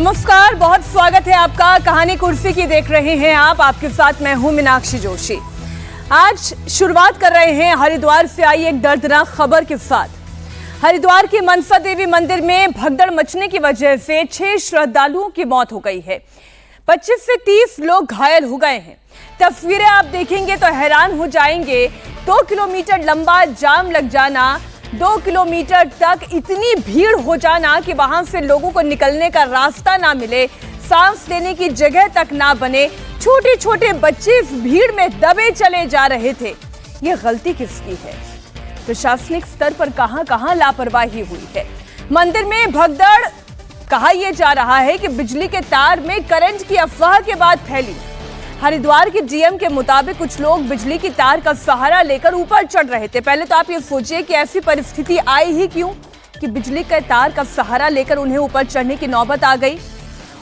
नमस्कार, बहुत स्वागत है आपका। कहानी कुर्सी की देख रहे हैं आप। आपके साथ मैं हूं मीनाक्षी जोशी। आज शुरुआत कर रहे हैं हरिद्वार से आई एक दर्दनाक खबर के साथ। हरिद्वार के मनसा देवी मंदिर में भगदड़ मचने की वजह से 6 श्रद्धालुओं की मौत हो गई है। 25 से 30 लोग घायल हो गए हैं। तस्वीरें आप देखेंगे तो हैरान हो जाएंगे। 2 किलोमीटर लंबा जाम लग जाना, 2 किलोमीटर तक इतनी भीड़ हो जाना कि वहां से लोगों को निकलने का रास्ता ना मिले, सांस लेने की जगह तक ना बने। छोटे छोटे बच्चे इस भीड़ में दबे चले जा रहे थे। ये गलती किसकी है? प्रशासनिक स्तर पर कहां लापरवाही हुई है? मंदिर में भगदड़, कहा यह जा रहा है कि बिजली के तार में करंट की अफवाह के बाद फैली। हरिद्वार के डीएम के मुताबिक कुछ लोग बिजली की तार का सहारा लेकर ऊपर चढ़ रहे थे। पहले तो आप ये सोचिए कि ऐसी परिस्थिति आई ही क्यों कि बिजली के तार का सहारा लेकर उन्हें ऊपर चढ़ने की नौबत आ गई।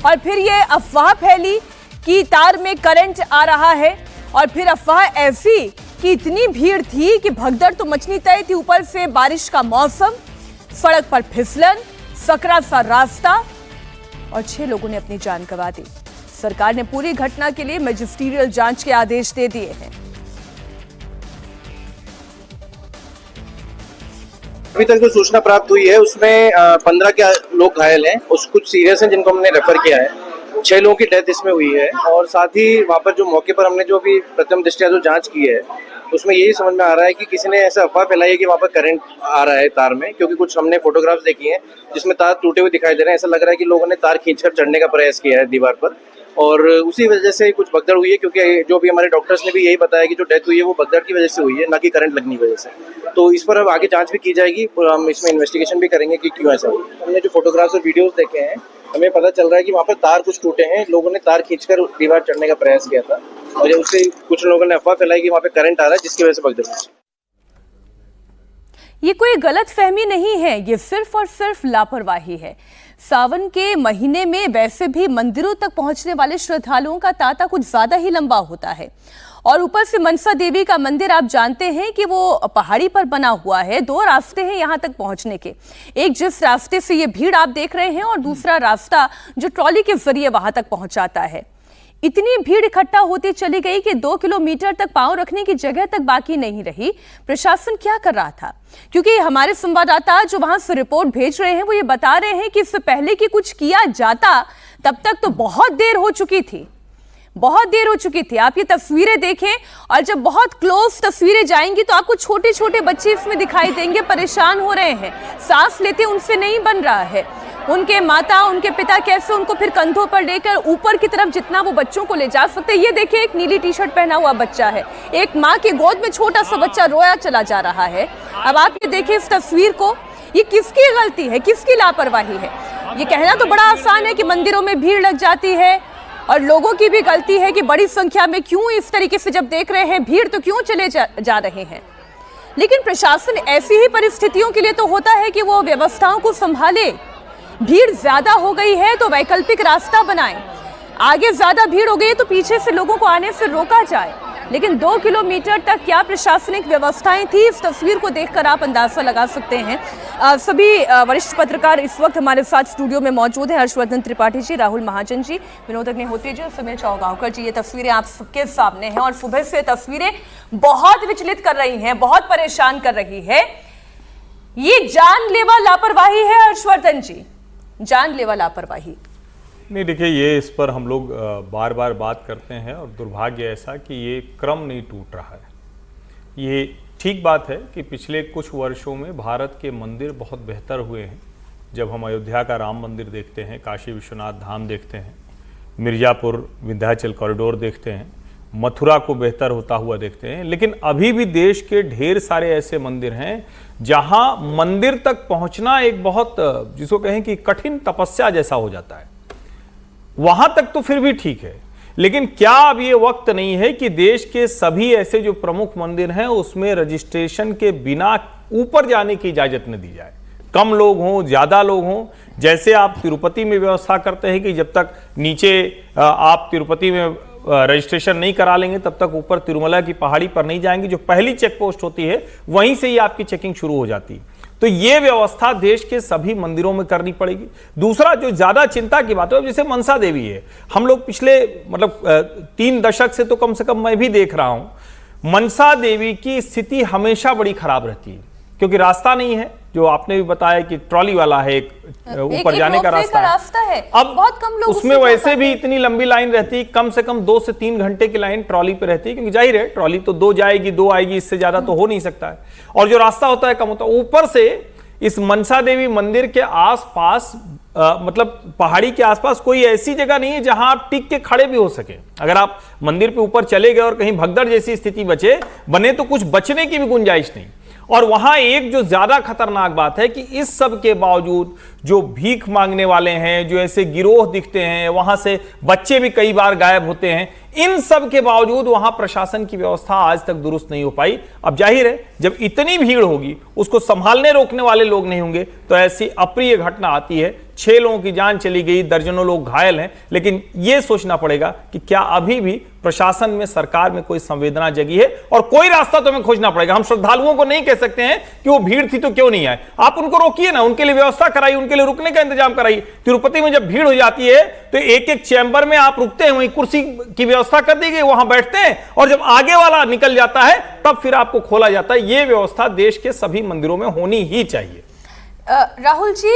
और फिर ये अफवाह फैली कि तार में करंट आ रहा है, और फिर अफवाह ऐसी कि इतनी भीड़ थी कि भगदड़ तो मचनी तय थी। ऊपर से बारिश का मौसम, सड़क पर फिसलन, सकरा सा रास्ता, और 6 लोगों ने अपनी जान गंवा दी। सरकार ने पूरी घटना के लिए मैजिस्ट्रियल जांच के आदेश दे दिए हैं। अभी तक जो सूचना प्राप्त हुई है उसमें 15 के लोग घायल हैं, कुछ सीरियस हैं जिनको हमने रेफर किया है। 6 लोगों की डेथ इसमें हुई है, और साथ ही वहाँ पर जो मौके पर हमने जो भी प्रथम दृष्टया जो जांच की है उसमें यही समझ में आ रहा है कि किसी ने ऐसा अफवाह फैलाई है कि वहाँ पर करंट आ रहा है तार में, क्योंकि कुछ हमने फोटोग्राफ्स देखी हैं जिसमें तार टूटे हुए दिखाई दे रहे हैं। ऐसा लग रहा है कि लोगों ने तार खींचकर चढ़ने का प्रयास किया है दीवार पर, और उसी वजह से कुछ भगदड़ हुई है। क्योंकि जो भी हमारे डॉक्टर्स ने भी यही बताया कि जो डेथ हुई है वो भगदड़ की वजह से हुई है, ना कि करंट लगने की वजह से। तो इस पर अब आगे जांच भी की जाएगी और हम इसमें इन्वेस्टिगेशन भी करेंगे कि क्यों ऐसा हुआ। हमने जो फोटोग्राफ्स और वीडियोस देखे हैं हमें पता चल रहा है कि वहाँ पर तार कुछ टूटे हैं, लोगों ने तार खींचकर दीवार चढ़ने का प्रयास किया था, और उससे कुछ लोगों ने अफवाह फैलाई कि वहाँ पे करंट आ रहा है, जिसकी वजह से भगदड़ हुई। ये कोई गलत फहमी नहीं है, ये सिर्फ और सिर्फ लापरवाही है। सावन के महीने में वैसे भी मंदिरों तक पहुंचने वाले श्रद्धालुओं का तांता कुछ ज्यादा ही लंबा होता है, और ऊपर से मनसा देवी का मंदिर आप जानते हैं कि वो पहाड़ी पर बना हुआ है। 2 रास्ते हैं यहां तक पहुंचने के। एक जिस रास्ते से ये भीड़ आप देख रहे हैं, और दूसरा रास्ता जो ट्रॉली के जरिए वहां तक पहुंचाता है। इतनी भीड़ इकट्ठा होती चली गई कि 2 किलोमीटर तक पांव रखने की जगह तक बाकी नहीं रही। प्रशासन क्या कर रहा था? क्योंकि हमारे संवाददाता जो वहां से रिपोर्ट भेज रहे हैं वो ये बता रहे हैं कि इससे पहले कि कुछ किया जाता तब तक तो बहुत देर हो चुकी थी, बहुत देर हो चुकी थी। आप ये तस्वीरें देखें, और जब बहुत क्लोज तस्वीरें जाएंगी तो आपको छोटे छोटे बच्चे इसमें दिखाई देंगे, परेशान हो रहे हैं, सांस लेते उनसे नहीं बन रहा है। उनके माता, उनके पिता कैसे उनको फिर कंधों पर लेकर ऊपर की तरफ जितना वो बच्चों को ले जा सकते। ये देखिए, एक नीली टी-शर्ट पहना हुआ बच्चा है, एक माँ की गोद में छोटा सा बच्चा रोया चला जा रहा है। अब आप ये देखिए इस तस्वीर को, ये किसकी गलती है, किसकी लापरवाही है? ये कहना तो बड़ा आसान है कि मंदिरों में भीड़ लग जाती है, और लोगों की भी गलती है कि बड़ी संख्या में क्यों इस तरीके से जब देख रहे हैं भीड़ तो क्यों चले जा रहे हैं। लेकिन प्रशासन ऐसी ही परिस्थितियों के लिए तो होता है कि वो व्यवस्थाओं को संभाले। भीड़ ज्यादा हो गई है तो वैकल्पिक रास्ता बनाएं, आगे ज्यादा भीड़ हो गई तो पीछे से लोगों को आने से रोका जाए। लेकिन 2 किलोमीटर तक क्या प्रशासनिक व्यवस्थाएं थी, इस तस्वीर को देखकर आप अंदाजा लगा सकते हैं। सभी वरिष्ठ पत्रकार इस वक्त हमारे साथ स्टूडियो में मौजूद हैं। हर्षवर्धन त्रिपाठी जी, राहुल महाजन जी, विनोद अग्निहोत्री जी, सुनील चौगांवकर जी। ये तस्वीरें आप सबके सामने हैं, और सुबह से तस्वीरें बहुत विचलित कर रही हैं, बहुत परेशान कर रही है। ये जानलेवा लापरवाही है हर्षवर्धन जी, जानलेवा लापरवाही। नहीं, देखिए, ये इस पर हम लोग बार बार बात करते हैं, और दुर्भाग्य ऐसा कि ये क्रम नहीं टूट रहा है। ये ठीक बात है कि पिछले कुछ वर्षों में भारत के मंदिर बहुत बेहतर हुए हैं। जब हम अयोध्या का राम मंदिर देखते हैं, काशी विश्वनाथ धाम देखते हैं, मिर्जापुर विंध्याचल कॉरिडोर देखते हैं, मथुरा को बेहतर होता हुआ देखते हैं, लेकिन अभी भी देश के ढेर सारे ऐसे मंदिर हैं जहां मंदिर तक पहुंचना एक बहुत, जिसको कहें कि कठिन तपस्या जैसा हो जाता है। वहां तक तो फिर भी ठीक है, लेकिन क्या अब ये वक्त नहीं है कि देश के सभी ऐसे जो प्रमुख मंदिर हैं उसमें रजिस्ट्रेशन के बिना ऊपर जाने की इजाजत न दी जाए? कम लोग हों, ज्यादा लोग हों, जैसे आप तिरुपति में व्यवस्था करते हैं कि जब तक नीचे आप तिरुपति में रजिस्ट्रेशन नहीं करा लेंगे तब तक ऊपर तिरुमला की पहाड़ी पर नहीं जाएंगे। जो पहली चेक पोस्ट होती है वहीं से ही आपकी चेकिंग शुरू हो जाती है। तो ये व्यवस्था देश के सभी मंदिरों में करनी पड़ेगी। दूसरा जो ज्यादा चिंता की बात है, जैसे मनसा देवी है, हम लोग पिछले 3 दशक से तो कम से कम मैं भी देख रहा हूं, मनसा देवी की स्थिति हमेशा बड़ी खराब रहती है, क्योंकि रास्ता नहीं है। जो आपने भी बताया कि ट्रॉली वाला है, एक ऊपर जाने का रास्ता है। अब बहुत कम लोग उसमें वैसे भी इतनी लंबी लाइन रहती है, कम से कम 2 से 3 घंटे की लाइन ट्रॉली पे रहती है, क्योंकि जाहिर है ट्रॉली तो 2 जाएगी 2 आएगी, इससे ज्यादा तो हो नहीं सकता है। और जो रास्ता होता है कम होता है। ऊपर से इस मनसा देवी मंदिर के आसपास मतलब पहाड़ी के आसपास कोई ऐसी जगह नहीं है जहां आप टिक के खड़े भी हो सके। अगर आप मंदिर पे ऊपर चले गए और कहीं भगदड़ जैसी स्थिति बने तो कुछ बचने की भी गुंजाइश नहीं। और वहां एक जो ज्यादा खतरनाक बात है कि इस सब के बावजूद जो भीख मांगने वाले हैं, जो ऐसे गिरोह दिखते हैं, वहां से बच्चे भी कई बार गायब होते हैं, इन सब के बावजूद वहां प्रशासन की व्यवस्था आज तक दुरुस्त नहीं हो पाई। अब जाहिर है जब इतनी भीड़ होगी, उसको संभालने रोकने वाले लोग नहीं होंगे, तो ऐसी अप्रिय घटना आती है। 6 लोगों की जान चली गई, दर्जनों लोग घायल हैं। लेकिन यह सोचना पड़ेगा कि क्या अभी भी प्रशासन में, सरकार में कोई संवेदना जगी है, और कोई रास्ता तो हमें खोजना पड़ेगा। हम श्रद्धालुओं को नहीं कह सकते हैं कि वो भीड़ थी तो क्यों नहीं आए, आप उनको रोकिए ना, उनके लिए व्यवस्था कराइए, उनके लिए रुकने का इंतजाम कराइए। तिरुपति में जब भीड़ हो जाती है तो एक चैम्बर में आप रुकते हैं, वहीं कुर्सी की व्यवस्था कर दी गई, वहां बैठते हैं, और जब आगे वाला निकल जाता है तब फिर आपको खोला जाता है। यह व्यवस्था देश के सभी मंदिरों में होनी ही चाहिए। राहुल जी,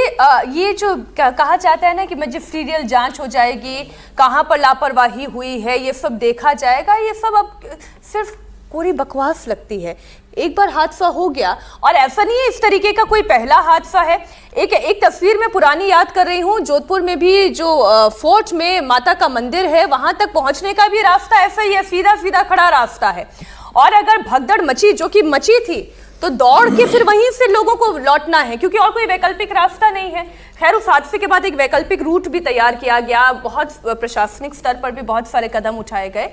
ये जो कहा जाता है ना कि मैजिस्ट्रियल जांच हो जाएगी, कहां पर लापरवाही हुई है ये सब देखा जाएगा, ये सब अब सिर्फ पूरी बकवास लगती है। एक बार हादसा हो गया, और ऐसा नहीं है इस तरीके का कोई पहला हादसा है। एक तस्वीर में पुरानी याद कर रही हूँ, जोधपुर में भी जो फोर्ट में माता का मंदिर है, वहां तक पहुंचने का भी रास्ता ऐसा ही है, सीधा सीधा खड़ा रास्ता है। और अगर भगदड़ मची, जो कि मची थी, तो दौड़ के फिर वहीं से लोगों को लौटना है, क्योंकि और कोई वैकल्पिक रास्ता नहीं है। खैर, उस हादसे के बाद एक वैकल्पिक रूट भी तैयार किया गया, बहुत प्रशासनिक स्तर पर भी बहुत सारे कदम उठाए गए,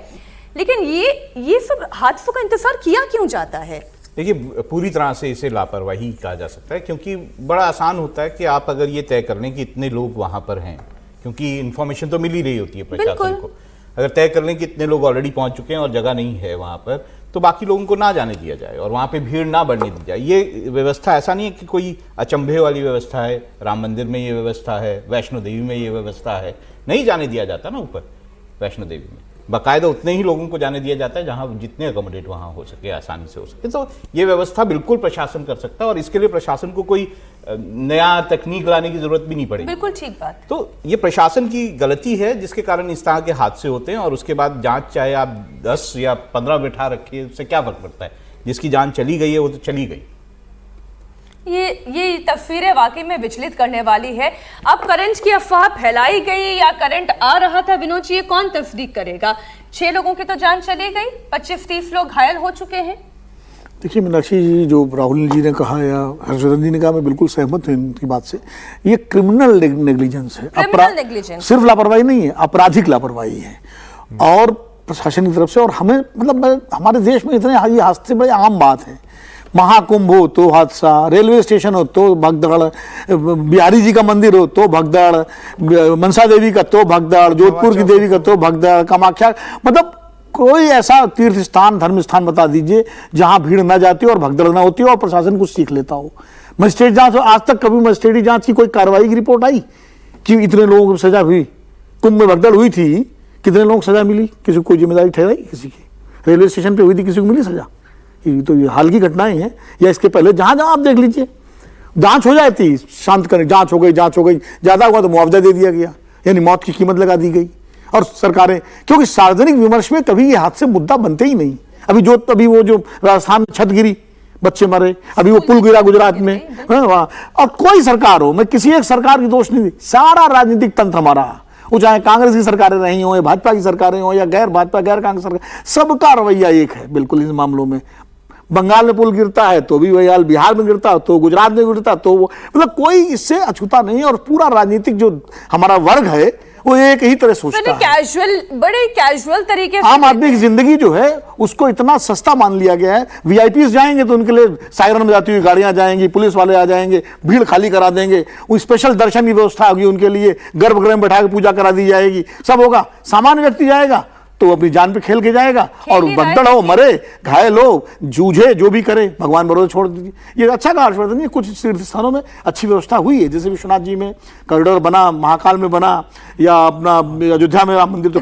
लेकिन ये सब हादसों का इंतजार किया क्यों जाता है? देखिए, पूरी तरह से इसे लापरवाही कहा जा सकता है, क्योंकि बड़ा आसान होता है कि आप अगर ये तय कर लें कि इतने लोग वहां पर हैं, क्योंकि इन्फॉर्मेशन तो मिल ही रही होती है प्रशासन को, अगर तय कर लें कि इतने लोग ऑलरेडी पहुंच चुके हैं और जगह नहीं है वहां पर, तो बाकी लोगों को ना जाने दिया जाए और वहां पे भीड़ ना बढ़ने दी जाए। ये व्यवस्था ऐसा नहीं है कि कोई अचंभे वाली व्यवस्था है, राम मंदिर में ये व्यवस्था है, वैष्णो देवी में ये व्यवस्था है, नहीं जाने दिया जाता ना ऊपर वैष्णो देवी में। बाकायदा उतने ही लोगों को जाने दिया जाता है जहां जितने अकोमोडेट वहां हो सके, आसानी से हो सके। तो ये व्यवस्था बिल्कुल प्रशासन कर सकता है, और इसके लिए प्रशासन को कोई नया तकनीक लाने की जरूरत भी नहीं पड़ेगी। बिल्कुल ठीक बात। तो ये प्रशासन की गलती है जिसके कारण इस तरह के हादसे होते हैं, और उसके बाद जांच चाहे आप 10 या 15 बिठा रखिए, उससे क्या फर्क पड़ता है। जिसकी जान चली गई है वो तो चली गई। ये तस्वीरें वाकई में विचलित करने वाली है। अब करंट की अफवाह फैलाई गई या करंट आ रहा था, विनोद जी, ये कौन तस्दीक करेगा? 6 लोगों की तो जान चली गई, 25-30 लोग घायल हो चुके हैं। देखिए मीनाक्षी जी, जो राहुल जी ने कहा या हर्षवर्धन जी ने कहा, मैं बिल्कुल सहमत हूँ इनकी बात से। ये क्रिमिनल नेग्लिजेंस है, सिर्फ लापरवाही नहीं है, आपराधिक लापरवाही है, और प्रशासन की तरफ से। और हमें मतलब हमारे देश में इतने ये हादसे बड़े आम बात है। महाकुंभ हो तो हादसा, रेलवे स्टेशन हो तो भगदड़, बिहारी जी का मंदिर हो तो भगदड़, मनसा देवी का तो भगदड़, जोधपुर की देवी का तो भगदड़, कामाख्या, मतलब कोई ऐसा तीर्थ स्थान, धर्म स्थान बता दीजिए जहां भीड़ ना जाती हो और भगदड़ ना होती हो और प्रशासन कुछ सीख लेता हो। मजिस्ट्रेट जांच, आज तक कभी मजिस्ट्रेटी जांच की कोई कार्रवाई की रिपोर्ट आई कि इतने लोगों को सजा हुई? कुंभ में भगदड़ हुई थी, कितने लोगों को सजा मिली? किसी को कोई जिम्मेदारी ठहराई किसी की? रेलवे स्टेशन पे हुई थी, किसी को मिली सजा? ये तो ये हाल की घटनाएं हैं, या इसके पहले जहां जहां आप देख लीजिए, जांच हो जाती, शांत करें, जांच हो गई, ज्यादा हुआ तो मुआवजा दे दिया गया, यानी मौत की कीमत लगा दी गई। और सरकारें, क्योंकि सार्वजनिक विमर्श में कभी ये हादसे मुद्दा बनते ही नहीं। अभी वो जो राजस्थान में छत गिरी, बच्चे मरे, अभी वो पुल गिरा गुजरात में, और कोई सरकार हो, मैं किसी एक सरकार की दोष नहीं दी, सारा राजनीतिक तंत्र हमारा, वो चाहे कांग्रेस की सरकारें रही हो या भाजपा की सरकारें हो या गैर भाजपा गैर कांग्रेस सरकार, सबका रवैया एक है बिल्कुल इन मामलों में। बंगाल में पुल गिरता है तो भी वही हाल, बिहार में गिरता तो गुजरात में गिरता तो वो, मतलब कोई इससे अछूता नहीं है। और पूरा राजनीतिक जो हमारा वर्ग है वो एक ही तरह सोचता है, बड़े कैजुअल तरीके से। आम आदमी की जिंदगी जो है उसको इतना सस्ता मान लिया गया है। वीआईपीज जाएंगे तो उनके लिए सायरन में जाती हुई गाड़ियां जाएंगी, पुलिस वाले आ जाएंगे, भीड़ खाली करा देंगे, वो स्पेशल दर्शन की व्यवस्था होगी उनके लिए, गर्भगृह में बैठा के पूजा करा दी जाएगी, सब होगा। सामान्य व्यक्ति जाएगा तो अपनी जान पे खेल के जाएगा और बगदड़ हो, मरे, घायल हो, जूझे, जो भी करे, भगवान भरोसे छोड़ दीजिए। ये अच्छा कहा हर्षवर्धन जी, कुछ तीर्थ स्थानों में अच्छी व्यवस्था हुई है, जैसे विश्वनाथ जी में कॉरिडोर बना, महाकाल में बना, या अपना अयोध्या में राम मंदिर तो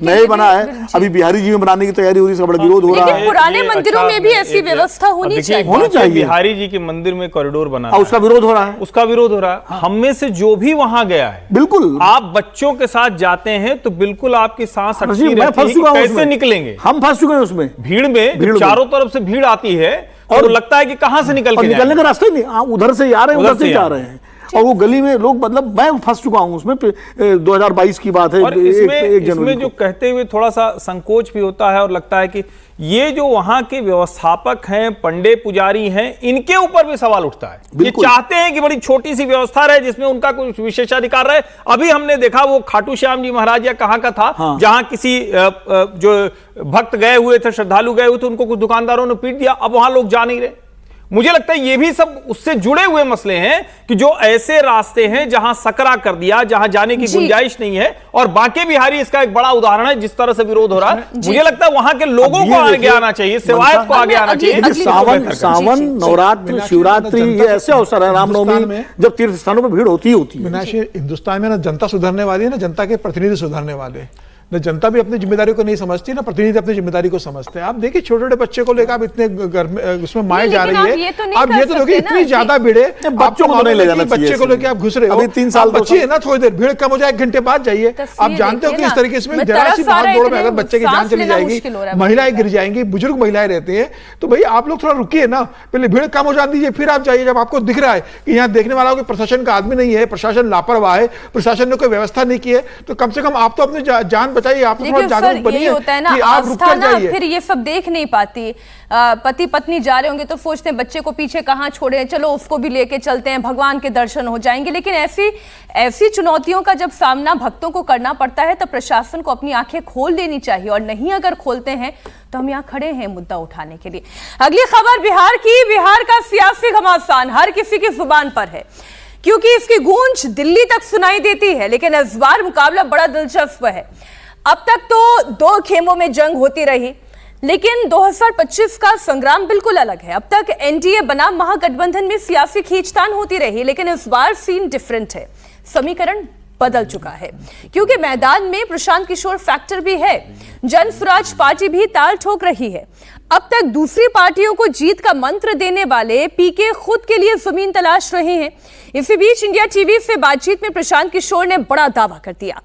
नए बना है, अभी बिहारी जी में बनाने की तैयारी हो रही है, बड़ा विरोध हो रहा है। पुराने मंदिरों में भी ऐसी व्यवस्था होनी चाहिए। बिहारी जी के मंदिर में कॉरिडोर बना, उसका विरोध हो रहा है, उसका विरोध हो रहा है। हम में से जो भी वहां गया है, बिल्कुल, आप बच्चों के साथ जाते हैं तो बिल्कुल आपकी सांस अटकी रहती है, कैसे निकलेंगे? हम फंस चुके हैं उसमें, भीड़ में चारों तरफ से भीड़ आती है और लगता है कि कहां से निकलने का रास्ता ही नहीं, उधर से आ रहे हैं, उधर से जा रहे हैं, और वो गली में लोग, मतलब मैं फंस चुका हूं उसमें। 2022 की बात है। और इसमें जो कहते हुए थोड़ा सा संकोच भी होता है और लगता है कि ये जो वहां के व्यवस्थापक हैं, पंडे पुजारी हैं, इनके ऊपर भी सवाल उठता है। ये चाहते हैं कि बड़ी छोटी सी व्यवस्था रहे जिसमें उनका कुछ विशेषाधिकार रहे। अभी हमने देखा वो खाटू श्याम जी महाराज या कहां का था, जहां किसी जो भक्त गए हुए थे, श्रद्धालु गए हुए थे, उनको कुछ दुकानदारों ने पीट दिया, अब वहां लोग जा नहीं रहे। मुझे लगता है ये भी सब उससे जुड़े हुए मसले हैं कि जो ऐसे रास्ते हैं जहां सकरा कर दिया, जहां जाने की गुंजाइश नहीं है, और बांके बिहारी इसका एक बड़ा उदाहरण है, जिस तरह से विरोध हो रहा है। मुझे लगता है वहां के लोगों को आगे आना चाहिए, सेवायत को आगे आना चाहिए। सावन, नवरात्रि, शिवरात्रि, ये ऐसे अवसर है, रामनवमी में, जब तीर्थ स्थानों पर भीड़ होती है। हिंदुस्तान में ना जनता सुधरने वाली है, ना जनता के प्रतिनिधि सुधरने वाले। न जनता भी अपनी जिम्मेदारी को नहीं समझती, ना प्रतिनिधि अपनी जिम्मेदारी को समझते हैं। आप देखिए छोटे छोटे बच्चे को लेकर आप इतने घर में उसमें माए जा रही है, आप ये तो देखिए इतनी ज्यादा भीड़ है, बच्चों को नहीं ले जाना चाहिए, बच्चे को लेकर आप घुस रहे हो। अभी 3 साल बच्ची है ना, थोड़ी देर भीड़ कम हो जाए, 1 घंटे बाद जाइए। आप जानते हो कि इस तरीके से जरा सी भाग दौड़ में अगर बच्चे की जान चली जाएगी, महिलाएं गिर जाएंगी, बुजुर्ग महिलाएं रहती हैं, तो भाई आप लोग थोड़ा रुकिए ना, पहले भीड़ कम हो जाने दीजिए, फिर आप जाइए। जब आपको दिख रहा है कि यहाँ देखने वाला कोई प्रशासन का आदमी नहीं है, प्रशासन लापरवाह है, प्रशासन ने कोई व्यवस्था नहीं की है, तो कम से कम आप तो अपनी जान बचाइए, आप तो सर यही होता है ना, आस्था ना फिर ये सब देख नहीं पाती। पति पत्नी जा रहे होंगे तो सोचते हैं बच्चे को पीछे कहाँ छोड़े, चलो उसको भी लेके चलते हैं, भगवान के दर्शन हो जाएंगे। लेकिन ऐसी चुनौतियों का जब सामना भक्तों को करना पड़ता है तो प्रशासन को अपनी आंखें खोल देनी चाहिए, और नहीं अगर खोलते हैं तो हम यहाँ खड़े हैं मुद्दा उठाने के लिए। अगली खबर बिहार की। बिहार का सियासी घमासान हर किसी की जुबान पर है, क्योंकि इसकी गूंज दिल्ली तक सुनाई देती है। लेकिन इस बार मुकाबला बड़ा दिलचस्प है। अब तक तो 2 खेमों में जंग होती रही, लेकिन 2025 का संग्राम बिल्कुल अलग है। अब तक एनडीए बना महागठबंधन में सियासी खींचतान होती रही, लेकिन इस बार सीन डिफरेंट है। समीकरण बदल चुका है, क्योंकि मैदान में प्रशांत किशोर फैक्टर भी है। जन स्वराज पार्टी भी ताल ठोक रही है। अब तक दूसरी पार्टियों को जीत का मंत्र देने वाले पीके खुद के लिए जमीन तलाश रहे हैं। इसी बीच इंडिया टीवी से बातचीत में प्रशांत किशोर ने बड़ा दावा कर दिया।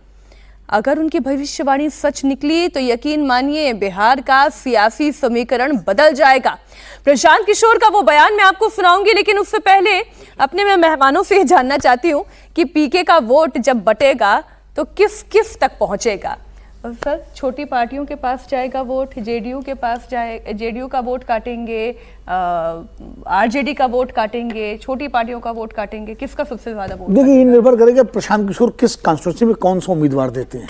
अगर उनकी भविष्यवाणी सच निकली तो यकीन मानिए बिहार का सियासी समीकरण बदल जाएगा। प्रशांत किशोर का वो बयान मैं आपको सुनाऊंगी, लेकिन उससे पहले अपने मैं मेहमानों से जानना चाहती हूं कि पीके का वोट जब बटेगा तो किस किस तक पहुंचेगा। और सर, छोटी पार्टियों के पास जाएगा वोट, जेडीयू के पास जाए, जेडीयू का वोट काटेंगे, आरजेडी का वोट काटेंगे, छोटी पार्टियों का वोट काटेंगे, किसका सबसे ज्यादा वोट? देखिए, ये निर्भर करेगा प्रशांत किशोर किस कॉन्स्टिट्यूंसी में कौन सा उम्मीदवार देते हैं,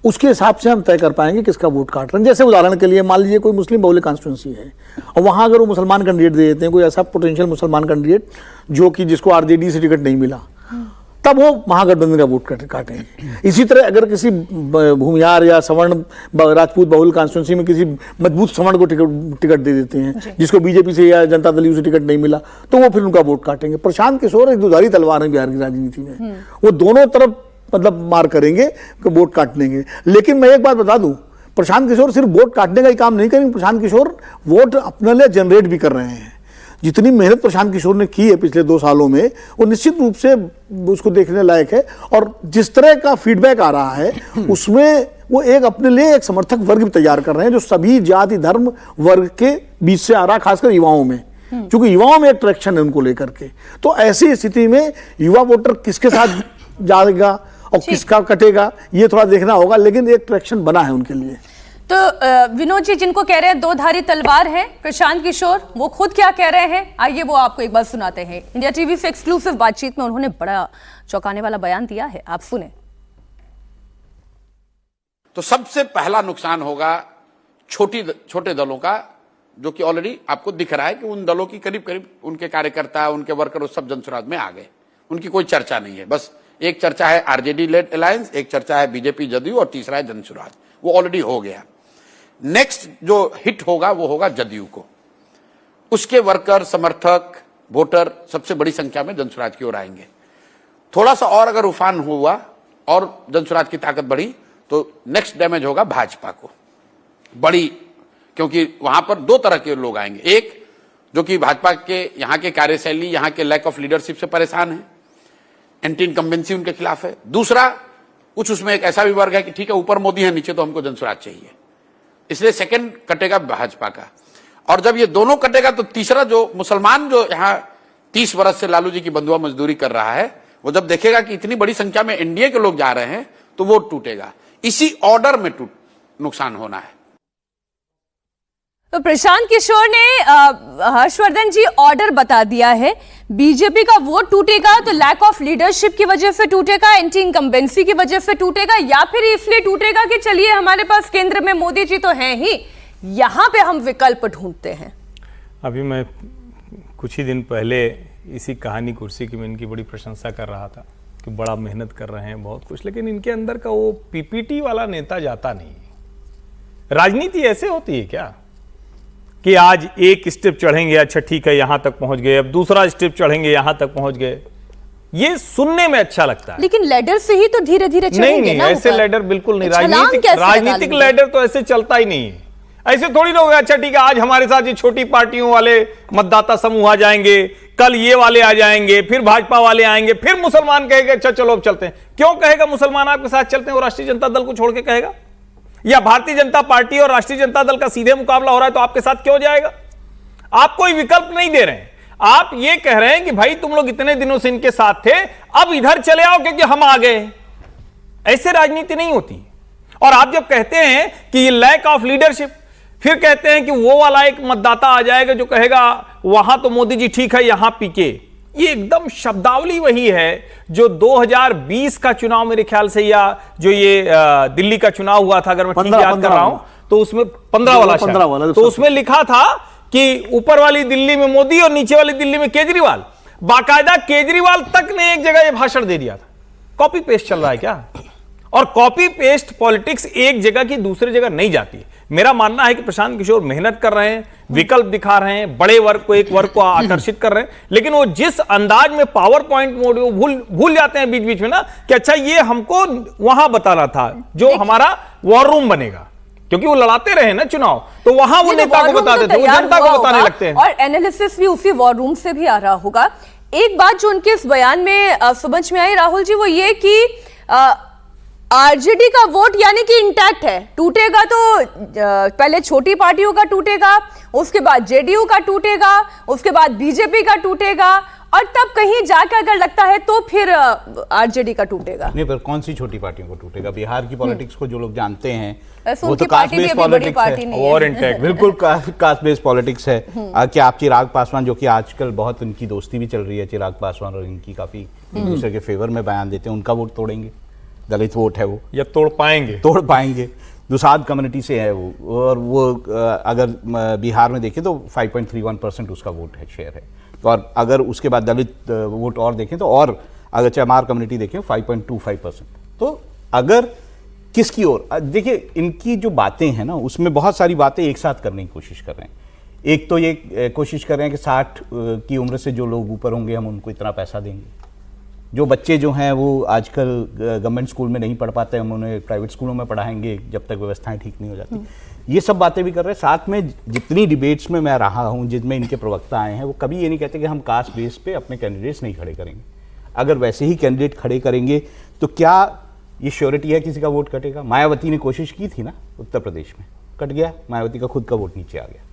उसके हिसाब से हम तय कर पाएंगे किसका वोट काट रहे हैं। जैसे उदाहरण के लिए मान लीजिए कोई मुस्लिम बहुल कॉन्स्टिट्यूंसी है और वहां अगर वो मुसलमान कैंडिडेट दे देते हैं, कोई ऐसा पोटेंशियल मुसलमान कैंडिडेट जो कि जिसको आरजेडी से टिकट नहीं मिला, तब वो महागठबंधन का वोट काटेंगे। इसी तरह अगर किसी भूमिहार या सवर्ण राजपूत बहुल कॉन्स्टिट्यूंसी में किसी मजबूत सवर्ण को टिकट दे देते हैं, जिसको बीजेपी से या जनता दल यू से टिकट नहीं मिला, तो वो फिर उनका वोट काटेंगे। प्रशांत किशोर एक दुधारी तलवार है बिहार की राजनीति में, वो दोनों तरफ मतलब मार करेंगे, वोट काटने के। लेकिन मैं एक बात बता दूं, प्रशांत किशोर सिर्फ वोट काटने का ही काम नहीं करेंगे, प्रशांत किशोर वोट अपने लिए जनरेट भी कर रहे हैं। जितनी मेहनत प्रशांत किशोर ने की है पिछले 2 सालों में, वो निश्चित रूप से उसको देखने लायक है। और जिस तरह का फीडबैक आ रहा है उसमें वो एक अपने लिए एक समर्थक वर्ग भी तैयार कर रहे हैं, जो सभी जाति धर्म वर्ग के बीच से आ रहा है, खासकर युवाओं में, क्योंकि युवाओं में एक ट्रैक्शन है उनको लेकर के। तो ऐसी स्थिति में युवा वोटर किसके साथ जाएगा और किसका कटेगा, ये थोड़ा देखना होगा, लेकिन एक ट्रैक्शन बना है उनके लिए। तो विनोद जी, जिनको कह रहे हैं 2 धारी तलवार है प्रशांत किशोर, वो खुद क्या कह रहे हैं, आइए वो आपको एक बार सुनाते हैं। इंडिया टीवी से एक्सक्लूसिव बातचीत में उन्होंने बड़ा चौंकाने वाला बयान दिया है, आप सुने। तो सबसे पहला नुकसान होगा छोटे दलों का, जो कि ऑलरेडी आपको दिख रहा है कि उन दलों की करीब करीब उनके कार्यकर्ता, उनके वर्कर सब जनसुराज में आ गए, उनकी कोई चर्चा नहीं है। बस एक चर्चा है आरजेडी लेड अलायंस, एक चर्चा है बीजेपी जदयू, और तीसरा है जनसुराज। वो ऑलरेडी हो गया। नेक्स्ट जो हिट होगा वो होगा जदयू को, उसके वर्कर, समर्थक, वोटर सबसे बड़ी संख्या में जनसुराज की ओर आएंगे। थोड़ा सा और अगर उफान हुआ और जनसुराज की ताकत बढ़ी तो नेक्स्ट डैमेज होगा भाजपा को बड़ी, क्योंकि वहां पर दो तरह के लोग आएंगे। एक जो कि भाजपा के यहां के कार्यशैली, यहां के लैक ऑफ लीडरशिप से परेशान है, एंटी इनकम्बेंसी उनके खिलाफ है। दूसरा कुछ उसमें एक ऐसा भी वर्ग है कि ठीक है ऊपर मोदी है, नीचे तो हमको जनसुराज चाहिए, इसलिए सेकंड कटेगा भाजपा का। और जब ये दोनों कटेगा तो तीसरा जो मुसलमान जो यहाँ 30 वर्ष से लालू जी की बंधुआ मजदूरी कर रहा है, वो जब देखेगा कि इतनी बड़ी संख्या में एनडीए के लोग जा रहे हैं तो वो टूटेगा। इसी ऑर्डर में नुकसान होना है। तो प्रशांत किशोर ने हर्षवर्धन जी ऑर्डर बता दिया है। बीजेपी का वोट टूटेगा तो लैक ऑफ लीडरशिप की वजह से टूटेगा, एंटी इनकम्बेंसी की वजह से टूटेगा, या फिर इसलिए टूटेगा कि चलिए हमारे पास केंद्र में मोदी जी तो हैं ही, यहां पे हम विकल्प ढूंढते हैं। अभी मैं कुछ ही दिन पहले इसी कहानी कुर्सी की मैं इनकी बड़ी प्रशंसा कर रहा था कि बड़ा मेहनत कर रहे हैं बहुत कुछ, लेकिन इनके अंदर का वो पीपीटी वाला नेता जाता नहीं। राजनीति ऐसे होती है क्या कि आज एक स्टेप चढ़ेंगे, अच्छा ठीक है यहां तक पहुंच गए, अब दूसरा स्टेप चढ़ेंगे यहां तक पहुंच गए, ये सुनने में अच्छा लगता है, लेकिन लैडर से ही तो धीरे धीरे नहीं ऐसे लैडर बिल्कुल नहीं। राजनीतिक लैडर तो ऐसे चलता ही नहीं है। ऐसे थोड़ी ना होगा, अच्छा ठीक है आज हमारे साथ ये छोटी पार्टियों वाले मतदाता समूह आ जाएंगे, कल ये वाले आ जाएंगे, फिर भाजपा वाले आएंगे, फिर मुसलमान कहेगा अच्छा चलो अब चलते हैं। क्यों कहेगा मुसलमान आपके साथ चलते हैं? वो राष्ट्रीय जनता दल को छोड़ के कहेगा? या भारतीय जनता पार्टी और राष्ट्रीय जनता दल का सीधे मुकाबला हो रहा है तो आपके साथ क्यों जाएगा? आप कोई विकल्प नहीं दे रहे हैं, आप ये कह रहे हैं कि भाई तुम लोग इतने दिनों से इनके साथ थे, अब इधर चले आओ क्योंकि हम आ गए। ऐसे राजनीति नहीं होती। और आप जब कहते हैं कि ये लैक ऑफ लीडरशिप, फिर कहते हैं कि वो वाला एक मतदाता आ जाएगा जो कहेगा वहां तो मोदी जी ठीक है यहां पीके। ये एकदम शब्दावली वही है जो 2020 का चुनाव मेरे ख्याल से, या जो ये दिल्ली का चुनाव हुआ था अगर मैं ठीक याद कर रहा हूं तो उसमें 15 वाला तो उसमें लिखा था कि ऊपर वाली दिल्ली में मोदी और नीचे वाली दिल्ली में केजरीवाल। बाकायदा केजरीवाल तक ने एक जगह ये भाषण दे दिया था। कॉपी पेस्ट चल रहा है क्या? और कॉपी पेस्ट पॉलिटिक्स एक जगह की दूसरी जगह नहीं जाती। मेरा मानना है कि प्रशांत किशोर मेहनत कर रहे हैं, विकल्प दिखा रहे हैं, बड़े वर्ग को एक वर्ग को आकर्षित कर रहे हैं, लेकिन वो जिस अंदाज में पावर पॉइंट मोड वो भूल जाते हैं बीच बीच में ना कि अच्छा ये हमको वहां बताना था जो हमारा वॉर रूम बनेगा, क्योंकि वो लड़ाते रहे ना चुनाव, तो वहां वो नेता को बताते थे, वो जनता को बताने लगते हैं। और एनालिसिस भी उसी वॉर रूम से भी आ रहा होगा। एक बात जो उनके इस बयान में समझ में आई राहुल जी, वो ये कि आरजेडी का वोट यानी कि इंटैक्ट है, टूटेगा तो पहले छोटी पार्टियों का टूटेगा, उसके बाद जेडीयू का टूटेगा, उसके बाद बीजेपी का टूटेगा, और तब कहीं जाकर अगर लगता है तो फिर आरजेडी का टूटेगा। नहीं, पर कौन सी छोटी पार्टियों को टूटेगा? बिहार की पॉलिटिक्स को जो लोग जानते हैं वो तो कास्ट बेस्ड पॉलिटिक्स है और इंटैक्ट बिल्कुल कास्ट बेस्ड पॉलिटिक्स है। कि आप चिराग पासवान, जो कि आजकल बहुत उनकी दोस्ती भी चल रही है, चिराग पासवान और इनकी काफी एक दूसरे के फेवर में बयान देते हैं, उनका वोट तोड़ेंगे? दलित वोट है वो, या तोड़ पाएंगे। दुसाद कम्युनिटी से है वो, और वो अगर बिहार में देखें तो 5.31% उसका वोट है, शेयर है। तो और अगर उसके बाद दलित वोट और देखें तो, और अगर चमार कम्युनिटी देखें 5.25%। तो अगर किसकी ओर देखिए, इनकी जो बातें हैं ना उसमें बहुत सारी बातें एक साथ करने की कोशिश कर रहे हैं। एक तो ये कोशिश कर रहे हैं कि 60 की उम्र से जो लोग ऊपर होंगे हम उनको इतना पैसा देंगे, जो बच्चे जो हैं वो आजकल गवर्नमेंट स्कूल में नहीं पढ़ पाते, हम उन्हें प्राइवेट स्कूलों में पढ़ाएंगे जब तक व्यवस्थाएं ठीक नहीं हो जाती। ये सब बातें भी कर रहे हैं। साथ में जितनी डिबेट्स में मैं रहा हूँ, जिसमें इनके प्रवक्ता आए हैं, वो कभी ये नहीं कहते कि हम कास्ट बेस पे अपने कैंडिडेट्स नहीं खड़े करेंगे। अगर वैसे ही कैंडिडेट खड़े करेंगे तो क्या ये श्योरिटी है किसी का वोट कटेगा? मायावती ने कोशिश की थी ना उत्तर प्रदेश में, कट गया, मायावती का खुद का वोट नीचे आ गया।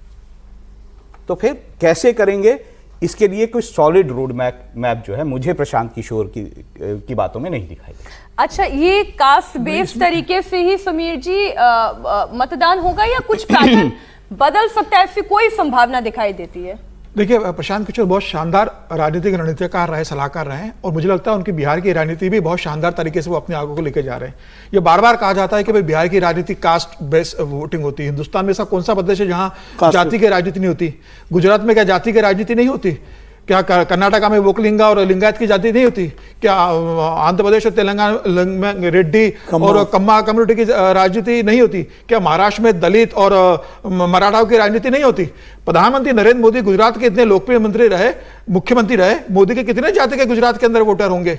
तो फिर कैसे करेंगे? इसके लिए कोई सॉलिड रोड मैप जो है मुझे प्रशांत किशोर की बातों में नहीं दिखाई देता। अच्छा, ये कास्ट बेस्ड तरीके से ही समीर जी मतदान होगा या कुछ पैटर्न बदल सकता है? ऐसी कोई संभावना दिखाई देती है? देखिए, प्रशांत किशोर बहुत शानदार राजनीतिक रणनीतिकार रहे, सलाहकार रहे हैं, और मुझे लगता है उनकी बिहार की राजनीति भी बहुत शानदार तरीके से वो अपने आगों को लेकर जा रहे हैं। ये बार बार कहा जाता है कि भाई बिहार की राजनीति कास्ट बेस्ड वोटिंग होती है। हिंदुस्तान में ऐसा कौन सा प्रदेश है जहां जाति की राजनीति नहीं होती? गुजरात में क्या जाति की राजनीति नहीं होती? क्या कर्नाटका में वोकलिंगा और लिंगायत की जाति नहीं होती? क्या आंध्र प्रदेश और तेलंगाना में रेड्डी और कम्मा कम्युनिटी की राजनीति नहीं होती? क्या महाराष्ट्र में दलित और मराठाओं की राजनीति नहीं होती? प्रधानमंत्री नरेंद्र मोदी गुजरात के इतने लोकप्रिय मंत्री रहे, मुख्यमंत्री रहे, मोदी के कितने जाति के गुजरात के अंदर वोटर होंगे?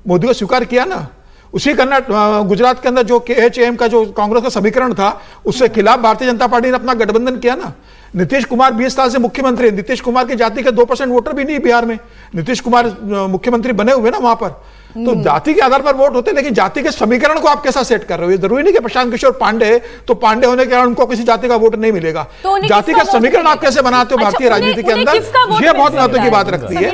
मोदी को स्वीकार किया ना। उसी गुजरात के अंदर जो KHM का जो कांग्रेस का समीकरण था, उससे खिलाफ भारतीय जनता पार्टी ने अपना गठबंधन किया ना। नीतीश कुमार 20 साल से मुख्यमंत्री, नीतीश कुमार की जाति के 2% वोटर भी नहीं बिहार में, नीतीश कुमार मुख्यमंत्री बने हुए ना वहां पर। तो जाति के आधार पर वोट होते हैं, लेकिन जाति के समीकरण को आप कैसा सेट कर रहे हो? ये जरूरी नहीं कि प्रशांत किशोर पांडे है तो पांडे होने के कारण उनको किसी जाति का वोट नहीं मिलेगा। जाति का समीकरण आप कैसे बनाते हो भारतीय राजनीति के अंदर, ये बहुत महत्व की बात रखती है।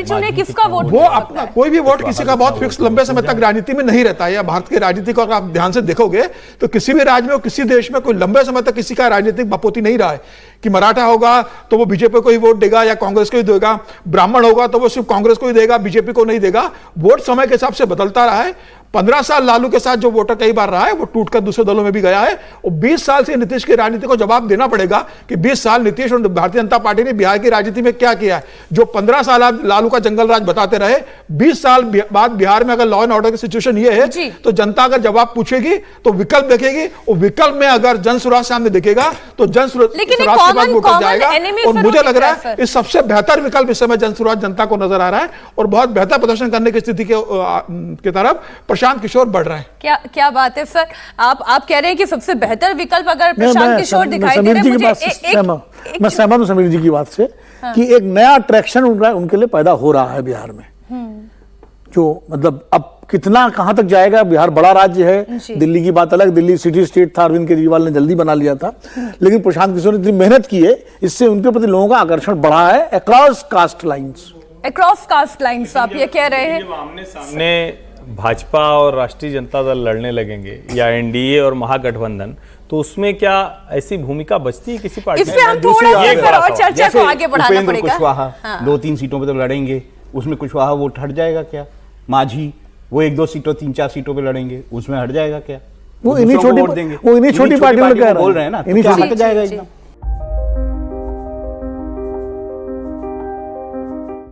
वो अपना कोई भी वोट किसी का बहुत फिक्स लंबे समय तक राजनीति में नहीं रहता है। भारत की राजनीति को अगर आप ध्यान से देखोगे तो किसी भी राज्य में और किसी देश में कोई लंबे समय तक किसी का राजनीतिक बपोती नहीं रहा है कि मराठा होगा तो वो बीजेपी को ही वोट देगा या कांग्रेस को ही देगा, ब्राह्मण होगा तो वो सिर्फ कांग्रेस को ही देगा, बीजेपी को नहीं देगा। वोट समय के हिसाब से बदलता रहा है। 15 साल लालू के साथ जो वोटर कई बार रहा है वो टूटकर दूसरे दलों में भी गया है, और 20 साल से नीतीश की राजनीति को जवाब देना पड़ेगा कि 20 साल नीतीश और भारतीय जनता पार्टी ने बिहार की राजनीति में क्या किया है। जो 15 साल आप लालू का जंगल राज बताते रहे, 20 साल बाद बिहार में अगर लॉ एंड ऑर्डर की सिचुएशन ये है तो जनता अगर जवाब पूछेगी तो विकल्प देखेगी, और विकल्प में अगर जन सुराज सामने दिखेगा तो जन सुराज के बाद वोटर जाएगा। और मुझे लग रहा है इस सबसे बेहतर विकल्प इस समय जन सुराज जनता को नजर आ रहा है, और बहुत बेहतर प्रदर्शन करने की स्थिति की तरफ प्रशांत किशोर बढ़ रहे हैं। क्या बात है सर, आप कह रहे हैं कि सबसे बेहतर विकल्प अगर प्रशांत किशोर दिखाई दे रहे हैं। मैं सहमत हूं समीर जी की बात से कि एक नया अट्रैक्शन उनके लिए पैदा हो रहा है बिहार में, जो मतलब अब कितना कहां तक जाएगा। बिहार बड़ा राज्य है, दिल्ली की बात अलग, दिल्ली सिटी स्टेट था, अरविंद केजरीवाल ने जल्दी बना लिया था, लेकिन प्रशांत किशोर ने इतनी मेहनत की है, इससे उनके प्रति लोगों का आकर्षण बढ़ा है अक्रॉस कास्ट लाइंस। आप ये कह रहे हैं आमने सामने भाजपा और राष्ट्रीय जनता दल लड़ने लगेंगे या एनडीए और महागठबंधन, तो उसमें क्या ऐसी भूमिका बचती है किसी पार्टी? इसमें हम थोड़ा सा और चर्चा को आगे बढ़ाना पड़ेगा। कुशवाहा 2-3 सीटों पे तो लड़ेंगे, उसमें कुशवाहा वोट हट जाएगा क्या? माझी वो 1-2 सीटों 3-4 सीटों पे लड़ेंगे, उसमें हट जाएगा क्या? वो इन्हीं छोटी पार्टियों में बोल रहे हैं ना, हट जाएगा एकदम।